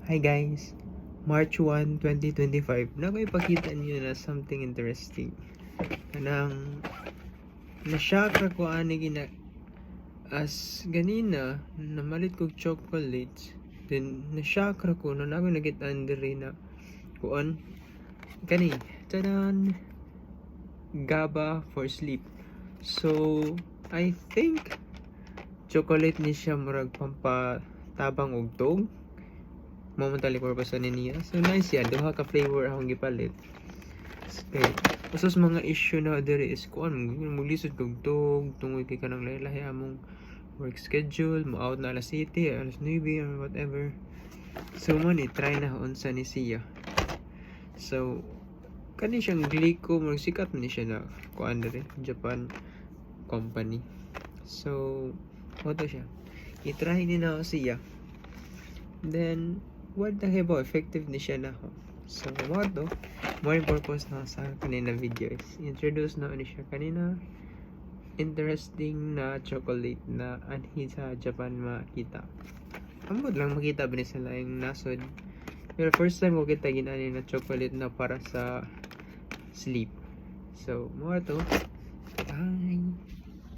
Hi guys, March 1, 2025. Nakoy ipakita niyo na something interesting. Kanang na-shock ako ani gina as ganina namalit kog chocolates. Then na-shock ako na nakoy nagitaan diri na kuan kani tadan GABA for sleep. So I think chocolate ni siya murag pampatabang og tog. Momentary purpose ni niya. So nice yan. Duha ka flavor akong gipalit. Okay. Usos mga issue na diri is kuan maglisod kog tog tungod kay kanang lahi-lahi among work schedule, mo out na alas 7, alas 9 or whatever. So mo ni try na unsa ni siya. So kani siyang Glico, sikat man ni siya na kuan diri Japan company. So auto siya. I-try ni na siya. Then what the hell, effective ni siya na ho. So what to more purpose na sa kanina video is introduce na ni siya kanina interesting na chocolate na anhi sa Japan makita. Ambot lang makita ba ni sa laing nasod, pero first time ko kita ginani na chocolate na para sa sleep. So more to bye.